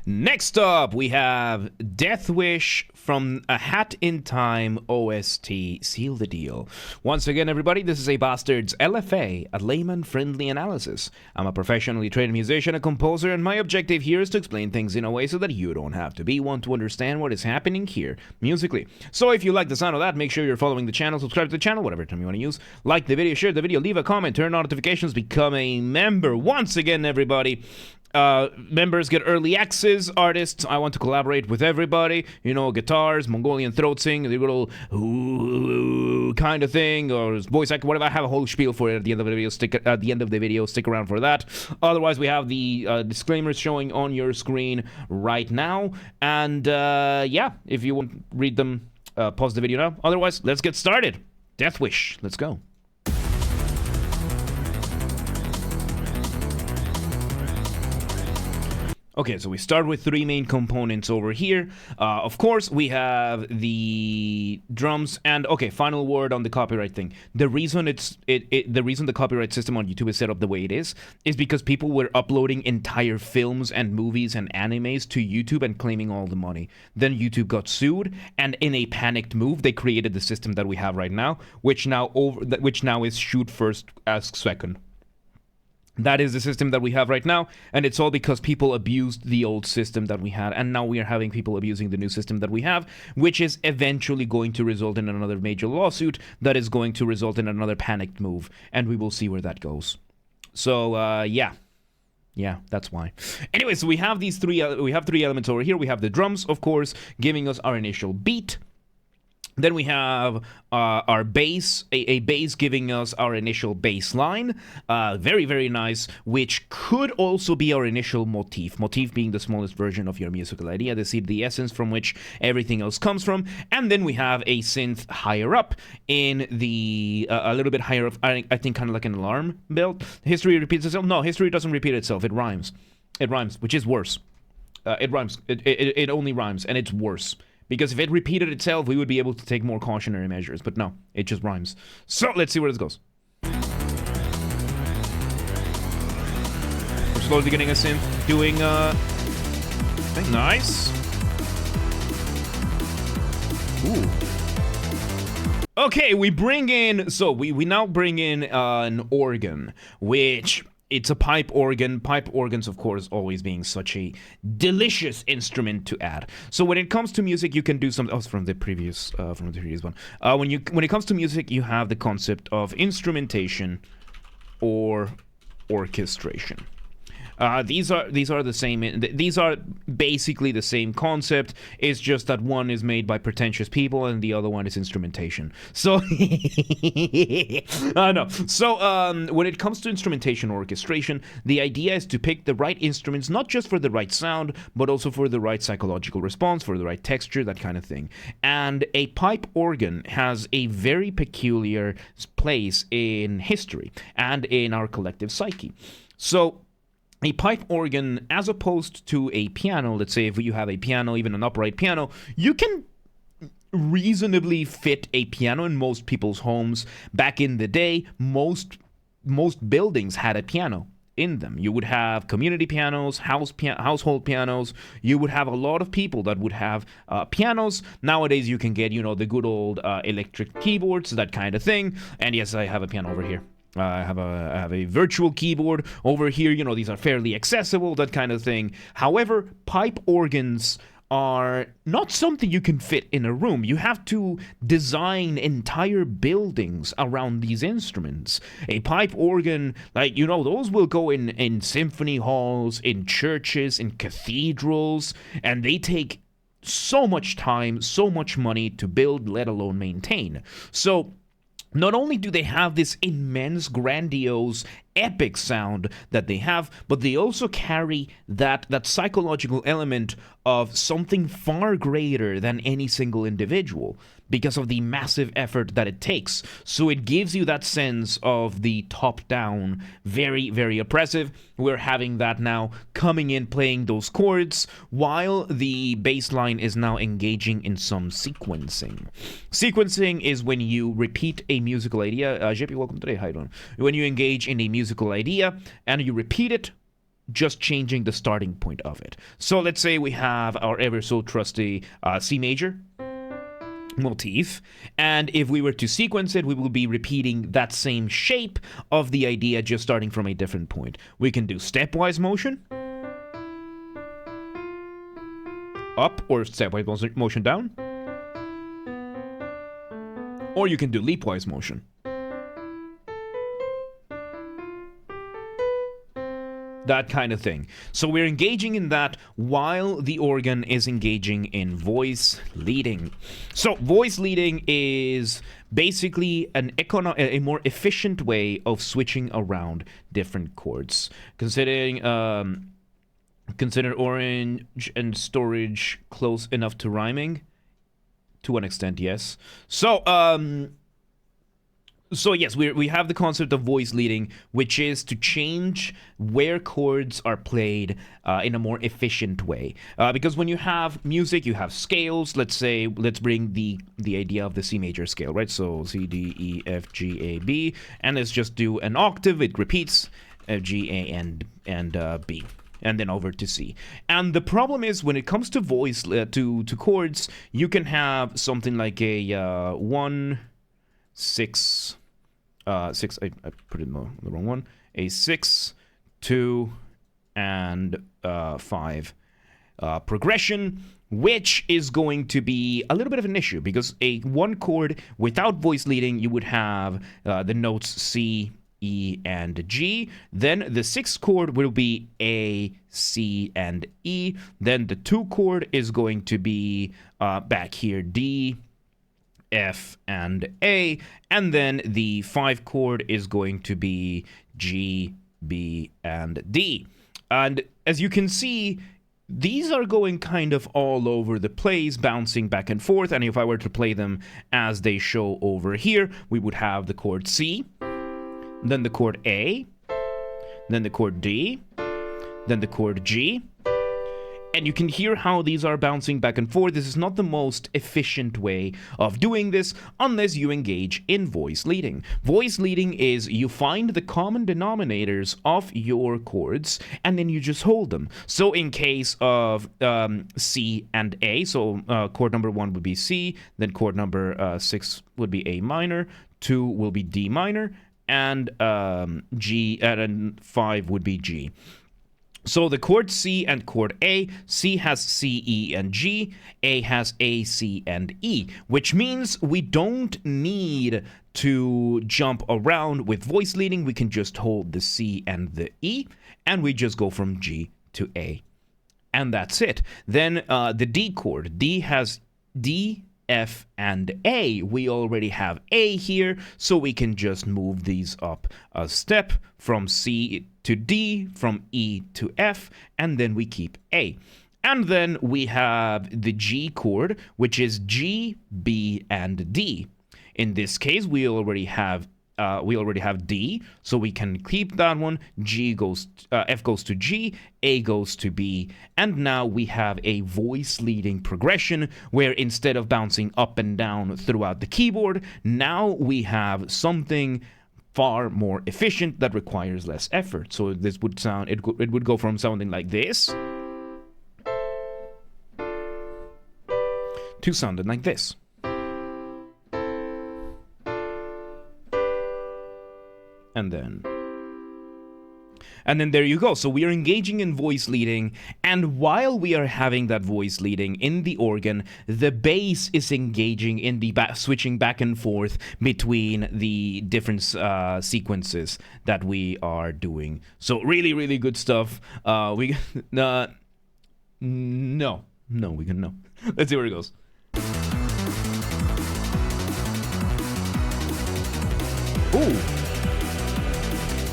Next up, we have Death Wish from A Hat in Time OST. Seal the deal. Once again, everybody, this is a Basterd's LFA, a layman-friendly analysis. I'm a professionally trained musician, a composer, and my objective here is to explain things in a way so that you don't have to be one to understand what is happening here musically. So if you like the sound of that, make sure you're following the channel, subscribe to the channel, whatever term you want to use. Like the video, share the video, leave a comment, turn on notifications, become a member. Once again, everybody, members get early access. Artists, I want to collaborate with everybody. You know, guitars, Mongolian throat sing, the little kind of thing, or voice acting, whatever. I have a whole spiel for it at the end of the video. Stick around for that. Otherwise, we have the disclaimers showing on your screen right now. And yeah, if you want to read them, pause the video now. Otherwise, let's get started. Death Wish. Let's go. Okay, so we start with three main components over here. Of course, we have the drums, and okay, final word on the copyright thing. The reason the reason the copyright system on YouTube is set up the way it is because people were uploading entire films and movies and animes to YouTube and claiming all the money. Then YouTube got sued, and in a panicked move, they created the system that we have right now, which now is shoot first, ask second. That is the system that we have right now, and it's all because people abused the old system that we had, and now we are having people abusing the new system that we have, which is eventually going to result in another major lawsuit that is going to result in another panicked move, and we will see where that goes. So, yeah, that's why. Anyway, so we have these three elements over here. We have the drums, of course, giving us our initial beat. Then we have our bass, a bass giving us our initial bass line, very, very nice, which could also be our initial motif being the smallest version of your musical idea, the essence from which everything else comes from. And then we have a synth higher up in the, a little bit higher up, I think kind of like an alarm bell. History repeats itself. No, history doesn't repeat itself, it rhymes. It rhymes, which is worse. It rhymes, it only rhymes, and it's worse. Because if it repeated itself, we would be able to take more cautionary measures. But no, it just rhymes. So, let's see where this goes. We're slowly getting us in. Doing, nice. Ooh. Okay, we bring in... So, we now bring in an organ, which... It's a pipe organ. Pipe organs, of course, always being such a delicious instrument to add. So when it comes to music, you can do some. Oh, from the previous one. When it comes to music, you have the concept of instrumentation or orchestration. These are the same. These are basically the same concept. It's just that one is made by pretentious people and the other one is instrumentation. So, no. So, when it comes to instrumentation or orchestration, the idea is to pick the right instruments, not just for the right sound, but also for the right psychological response, for the right texture, that kind of thing. And a pipe organ has a very peculiar place in history and in our collective psyche. So, a pipe organ, as opposed to a piano, let's say if you have a piano, even an upright piano, you can reasonably fit a piano in most people's homes. Back in the day, most buildings had a piano in them. You would have community pianos, household pianos. You would have a lot of people that would have pianos. Nowadays, you can get, the good old electric keyboards, that kind of thing. And yes, I have a piano over here. I have a virtual keyboard over here. These are fairly accessible, that kind of thing. However, pipe organs are not something you can fit in a room. You have to design entire buildings around these instruments. A pipe organ, those will go in symphony halls, in churches, in cathedrals, and they take so much time, so much money to build, let alone maintain. So, not only do they have this immense, grandiose, epic sound that they have, but they also carry that psychological element of something far greater than any single individual because of the massive effort that it takes. So it gives you that sense of the top-down, very, very oppressive. We're having that now coming in, playing those chords, while the bass line is now engaging in some sequencing. Sequencing is when you repeat a musical idea. JP, welcome today. How you doing? When you engage in a musical idea and you repeat it just changing the starting point of it. So let's say we have our ever so trusty C major motif, and if we were to sequence it, we will be repeating that same shape of the idea, just starting from a different point. We can do stepwise motion up, or stepwise motion down, or you can do leapwise motion. That kind of thing. So we're engaging in that while the organ is engaging in voice leading. So voice leading is basically a more efficient way of switching around different chords. Consider orange and storage close enough to rhyming? To an extent, yes. So yes, we have the concept of voice leading, which is to change where chords are played in a more efficient way. Because when you have music, you have scales. Let's bring the idea of the C major scale, right? So C, D, E, F, G, A, B, and let's just do an octave. It repeats F, G, A, and B. And then over to C. And the problem is, when it comes to voice to chords, you can have something like a 1, 6. 6. I put it in the wrong one. A 6, 2, and 5 progression, which is going to be a little bit of an issue, because a 1 chord without voice leading, you would have the notes C, E, and G. Then the 6th chord will be A, C, and E. Then the 2 chord is going to be back here D, F, and A, and then the 5 chord is going to be G, B, and D. And as you can see, these are going kind of all over the place, bouncing back and forth, and if I were to play them as they show over here, we would have the chord C, then the chord A, then the chord D, then the chord G. And you can hear how these are bouncing back and forth. This is not the most efficient way of doing this unless you engage in voice leading. Voice leading is you find the common denominators of your chords and then you just hold them. So in case of C and A, so chord number 1 would be C, then chord number 6 would be A minor, 2 will be D minor, and G, and 5 would be G. So the chord C and chord A, C has C, E, and G, A has A, C, and E, which means we don't need to jump around with voice leading. We can just hold the C and the E, and we just go from G to A. And that's it. Then the D chord, D has D, F, and A. We already have A here, so we can just move these up a step from C to D, from E to F, and then we keep A. And then we have the G chord, which is G, B, and D. In this case, we already have D, so we can keep that one. F goes to G, A goes to B, and now we have a voice leading progression where instead of bouncing up and down throughout the keyboard, now we have something far more efficient that requires less effort. So this would sound, it would go from sounding like this to sounding like this. And then there you go. So we are engaging in voice leading, and while we are having that voice leading in the organ, the bass is engaging in the switching back and forth between the different sequences that we are doing. So really, really good stuff. No. We can no. Let's see where it goes. Ooh.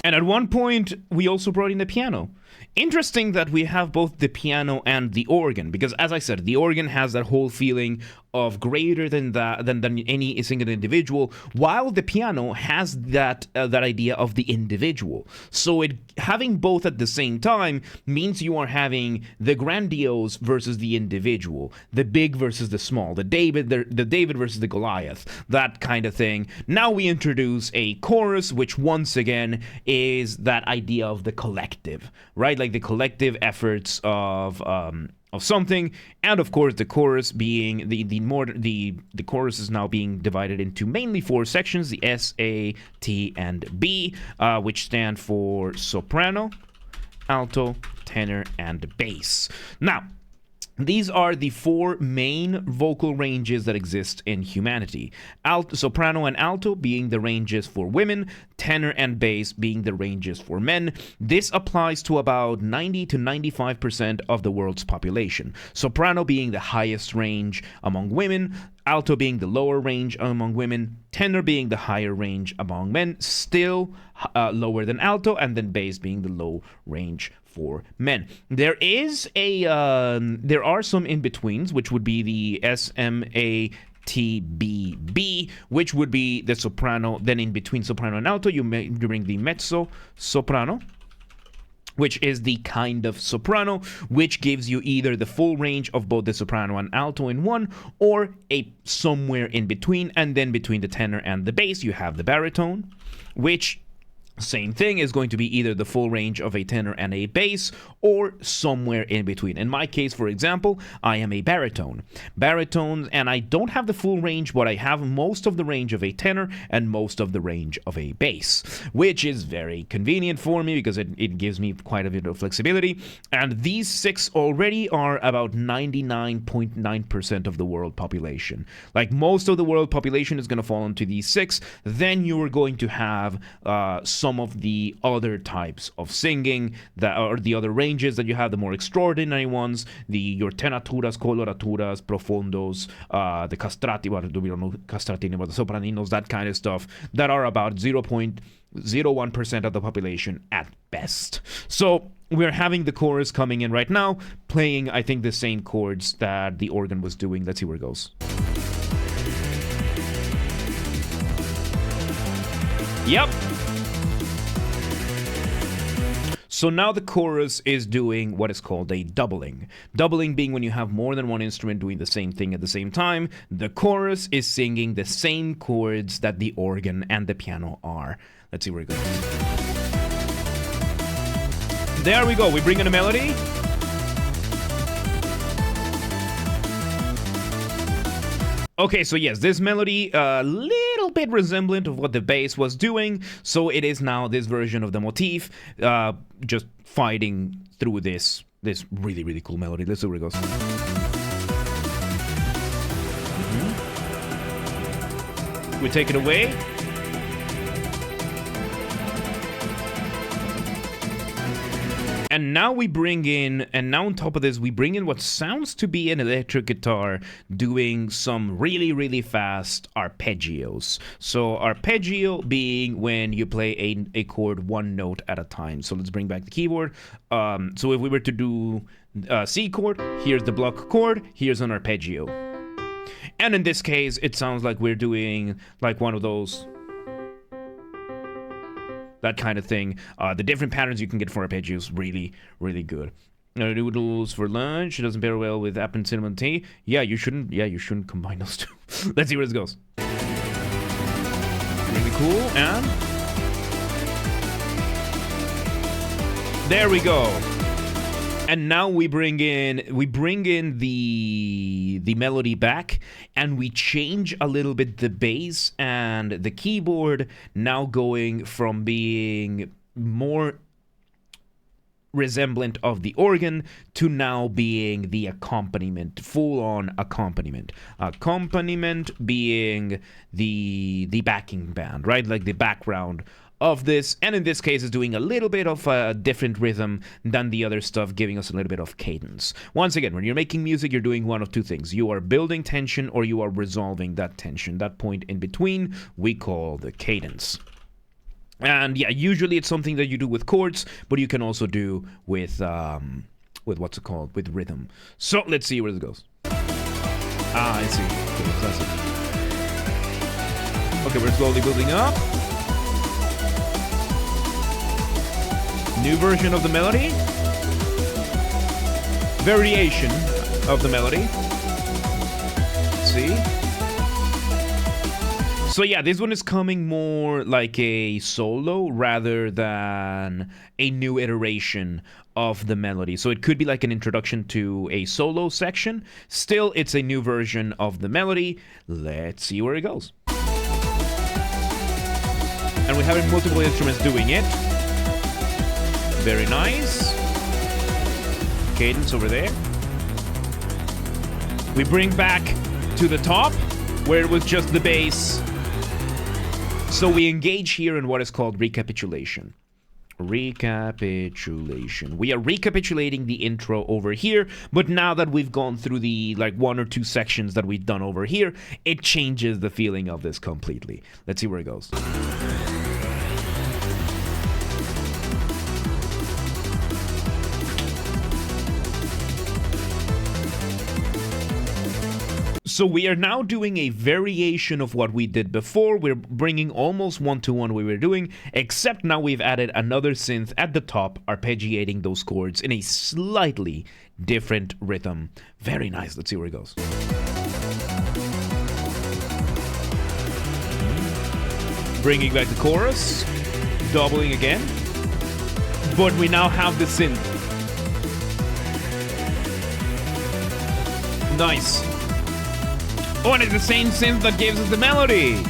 And at one point, we also brought in the piano. Interesting that we have both the piano and the organ, because as I said, the organ has that whole feeling of greater than that than any single individual, while the piano has that idea of the individual. So it having both at the same time means you are having the grandiose versus the individual, the big versus the small, the David versus the Goliath, that kind of thing. Now we introduce a chorus, which once again is that idea of the collective, right? Like the collective efforts of something, and of course the chorus being the chorus is now being divided into mainly 4 sections: the S, A, T, and B, which stand for soprano, alto, tenor, and bass. Now, these are the 4 main vocal ranges that exist in humanity. Soprano and alto being the ranges for women, tenor and bass being the ranges for men. This applies to about 90 to 95% of the world's population. Soprano being the highest range among women, alto being the lower range among women, tenor being the higher range among men, still lower than alto, and then bass being the low range for men. There are some in-betweens, which would be the SMATBB, which would be the soprano. Then in between soprano and alto, you bring the mezzo soprano, which is the kind of soprano, which gives you either the full range of both the soprano and alto in one, or a somewhere in between. And then between the tenor and the bass, you have the baritone, which same thing is going to be either the full range of a tenor and a bass, or somewhere in between. In my case, for example, I am a baritone. Baritones, and I don't have the full range, but I have most of the range of a tenor and most of the range of a bass, which is very convenient for me because it gives me quite a bit of flexibility. And these 6 already are about 99.9% of the world population. Like, most of the world population is going to fall into these 6. Then you are going to have some of the other types of singing that are the other ranges that you have, the more extraordinary ones, your tenaturas, coloraturas, profundos, the castrati, well, we don't know castratini, but the sopraninos, that kind of stuff, that are about 0.01% of the population at best. So we're having the chorus coming in right now, playing, I think, the same chords that the organ was doing. Let's see where it goes. Yep. So now the chorus is doing what is called a doubling. Doubling being when you have more than one instrument doing the same thing at the same time. The chorus is singing the same chords that the organ and the piano are. Let's see where it goes. There we go. We bring in a melody. Okay, so yes, this melody, a little bit resemblant of what the bass was doing, so it is now this version of the motif, just fighting through this really, really cool melody. Let's see where it goes. We take it away. And now we bring in, and now on top of this, we bring in what sounds to be an electric guitar doing some really, really fast arpeggios. So arpeggio being when you play a chord one note at a time. So let's bring back the keyboard. So if we were to do C chord, here's the block chord, here's an arpeggio. And in this case, it sounds like we're doing like one of those, that kind of thing. The different patterns you can get for arpeggios, really, really good. Noodles for lunch. It doesn't pair well with apple and cinnamon tea. Yeah, you shouldn't combine those two. Let's see where this goes. Really cool, and there we go. And now we bring in the melody back, and we change a little bit the bass and the keyboard, now going from being more resemblant of the organ to now being the accompaniment, full-on accompaniment. Accompaniment being the backing band, right? Like the background of this, and in this case is doing a little bit of a different rhythm than the other stuff, giving us a little bit of cadence. Once again, when you're making music, you're doing one of two things. You are building tension, or you are resolving that tension. That point in between we call the cadence. And yeah, usually it's something that you do with chords, but you can also do with what's it called, with rhythm. So let's see where this goes. Ah, I see. Okay, that's it. Okay, we're slowly building up. New version of the melody. Variation of the melody. Let's see. So yeah, this one is coming more like a solo rather than a new iteration of the melody. So it could be like an introduction to a solo section. Still, it's a new version of the melody. Let's see where it goes. And we have multiple instruments doing it. Very nice. Cadence over there. We bring back to the top where it was just the bass. So we engage here in what is called recapitulation. Recapitulation. We are recapitulating the intro over here, but now that we've gone through the like 1 or 2 sections that we've done over here, it changes the feeling of this completely. Let's see where it goes. So we are now doing a variation of what we did before. We're bringing almost one-to-one we were doing, except now we've added another synth at the top, arpeggiating those chords in a slightly different rhythm. Very nice. Let's see where it goes. Bringing back the chorus, doubling again, but we now have the synth. Nice. Oh, and it's the same synth that gives us the melody.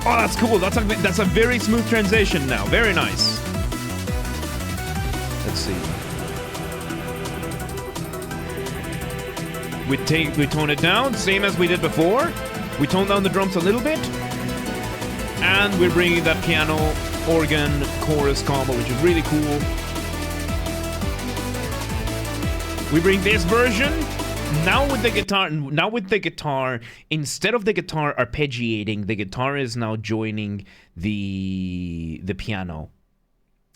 Oh, that's cool. That's a very smooth transition now. Very nice. Let's see. We tone it down, same as we did before. We tone down the drums a little bit. And we're bringing that piano, organ, chorus combo, which is really cool. We bring this version. Now with the guitar, instead of the guitar arpeggiating, the guitar is now joining the piano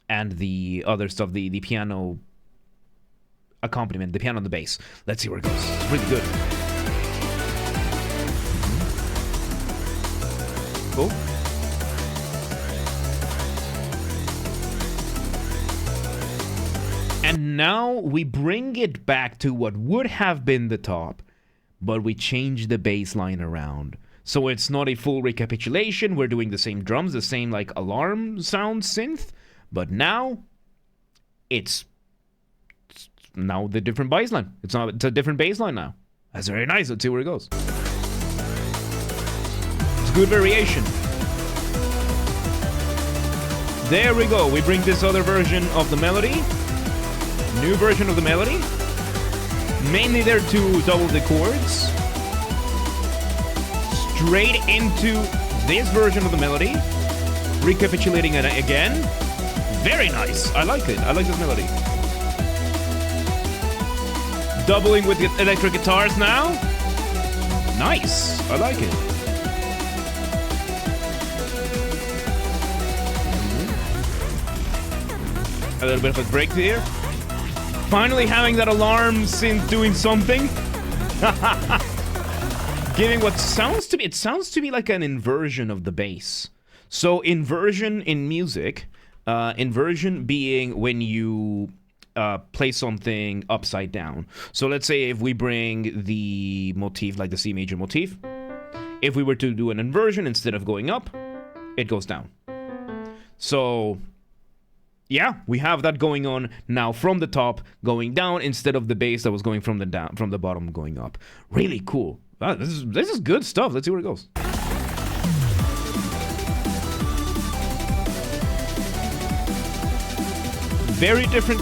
and the other stuff, the piano accompaniment, the piano and the bass. Let's see where it goes. It's really good. Cool. And now we bring it back to what would have been the top, but we change the bass line around. So it's not a full recapitulation. We're doing the same drums, the same like alarm sound synth, but now it's now the different bass line. It's a different bass line now. That's very nice. Let's see where it goes. It's good variation. There we go. We bring this other version of the melody. New version of the melody. Mainly there to double the chords. Straight into this version of the melody. Recapitulating it again. Very nice. I like it. I like this melody. Doubling with the electric guitars now. Nice. I like it. A little bit of a break there. Finally having that alarm synth doing something. Giving what sounds to be, it sounds to be like an inversion of the bass. So inversion in music, inversion being when you play something upside down. So let's say if we bring the motif, like the C major motif, if we were to do an inversion, instead of going up, it goes down. So yeah, we have that going on now from the top going down instead of the bass that was going from the bottom going up. Really cool. Wow, this is good stuff. Let's see where it goes. Very different.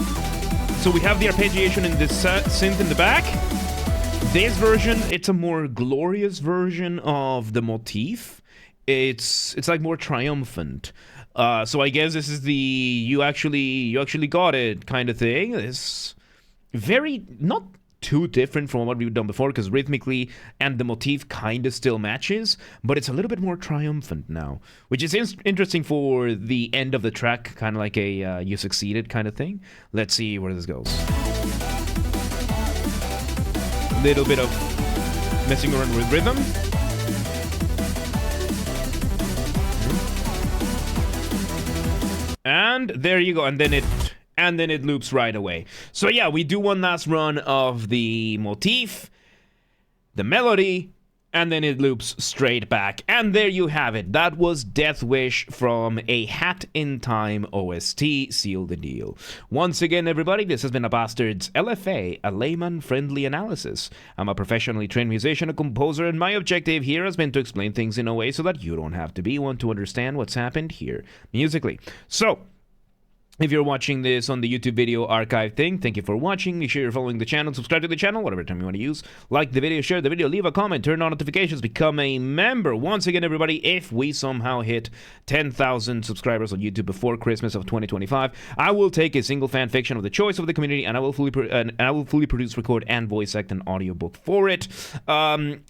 So we have the arpeggiation in this synth in the back. This version, it's a more glorious version of the motif. It's like more triumphant. So I guess this is the you actually got it kind of thing. It's very not too different from what we've done before, because rhythmically and the motif kind of still matches, but it's a little bit more triumphant now, which is interesting for the end of the track, kind of like a you succeeded kind of thing. Let's see where this goes. Little bit of messing around with rhythm. And there you go, and then it loops right away. So yeah, we do one last run of the motif, the melody, and then it loops straight back. And there you have it. That was Death Wish from a Hat in Time OST. Seal the deal. Once again, everybody, this has been a Basterd's LFA, a layman-friendly analysis. I'm a professionally trained musician, a composer, and my objective here has been to explain things in a way so that you don't have to be one to understand what's happened here musically. So, if you're watching this on the YouTube video archive thing, thank you for watching. Make sure you're following the channel, subscribe to the channel, whatever term you want to use. Like the video, share the video, leave a comment, turn on notifications, become a member. Once again, everybody, if we somehow hit 10,000 subscribers on YouTube before Christmas of 2025, I will take a single fan fiction of the choice of the community, and I will fully produce, record, and voice act an audiobook for it.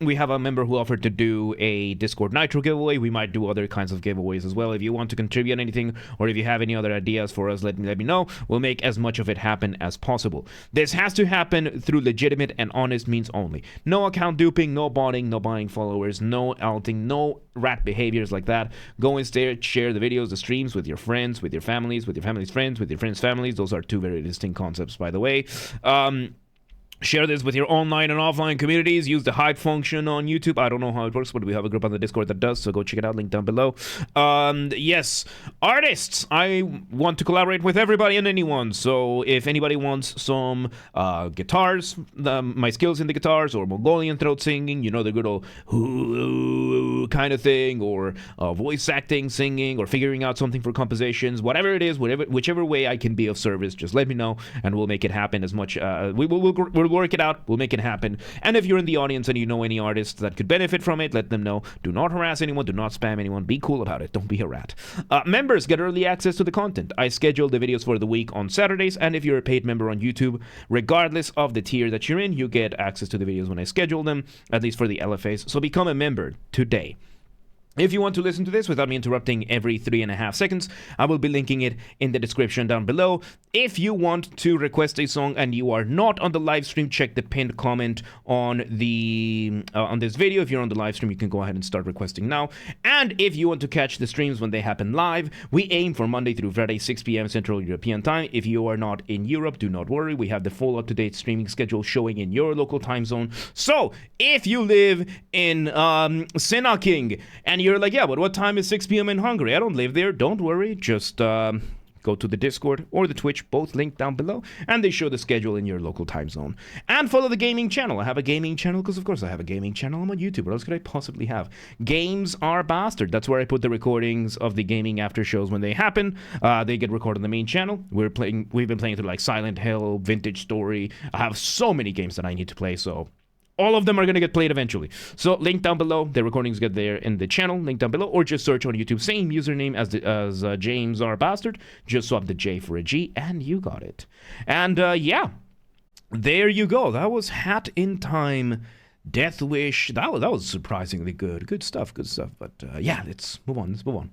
We have a member who offered to do a Discord Nitro giveaway. We might do other kinds of giveaways as well. If you want to contribute anything, or if you have any other ideas for us, let me know. We'll make as much of it happen as possible. This has to happen through legitimate and honest means only. No account duping, no botting, no buying followers, no outing, no rat behaviors like that. Go instead, share the videos, the streams with your friends, with your families, with your family's friends, with your friends' families. Those are two very distinct concepts, by the way. Share this with your online and offline communities. Use the hype function on YouTube. I don't know how it works, but we have a group on the Discord that does, so go check it out. Link down below. Yes, artists. I want to collaborate with everybody and anyone. So if anybody wants some guitars, my skills in the guitars, or Mongolian throat singing, you know, the good old kind of thing, or voice acting, singing, or figuring out something for compositions, whatever it is, whichever way I can be of service, just let me know, and we'll make it happen as much. We'll work it out. We'll make it happen. And if you're in the audience and you know any artists that could benefit from it, let them know. Do not harass anyone. Do not spam anyone. Be cool about it. Don't be a rat. Members get early access to the content. I schedule the videos for the week on Saturdays, and if you're a paid member on YouTube, regardless of the tier that you're in, you get access to the videos when I schedule them, at least for the LFAs. So become a member today. If you want to listen to this without me interrupting every 3.5 seconds, I will be linking it in the description down below. If you want to request a song and you are not on the live stream, check the pinned comment on the on this video. If you're on the live stream, you can go ahead and start requesting now. And if you want to catch the streams when they happen live, we aim for Monday through Friday, 6 p.m. Central European Time. If you are not in Europe, do not worry. We have the full up-to-date streaming schedule showing in your local time zone. So if you live in Sinnaking and you're like, yeah, but what time is 6 p.m. in Hungary? I don't live there. Don't worry. Just go to the Discord or the Twitch, both linked down below, and they show the schedule in your local time zone. And follow the gaming channel. I have a gaming channel because, of course, I have a gaming channel. I'm on YouTube. What else could I possibly have? Games are Bastard. That's where I put the recordings of the gaming after shows when they happen. They get recorded on the main channel. We've been playing through like Silent Hill, Vintage Story. I have so many games that I need to play, so all of them are going to get played eventually. So link down below. The recordings get there in the channel. Link down below. Or just search on YouTube. Same username as James R. Bastard. Just swap the J for a G. And you got it. And yeah. There you go. That was Hat in Time. Death Wish. That was surprisingly good. Good stuff. Good stuff. But yeah, let's move on.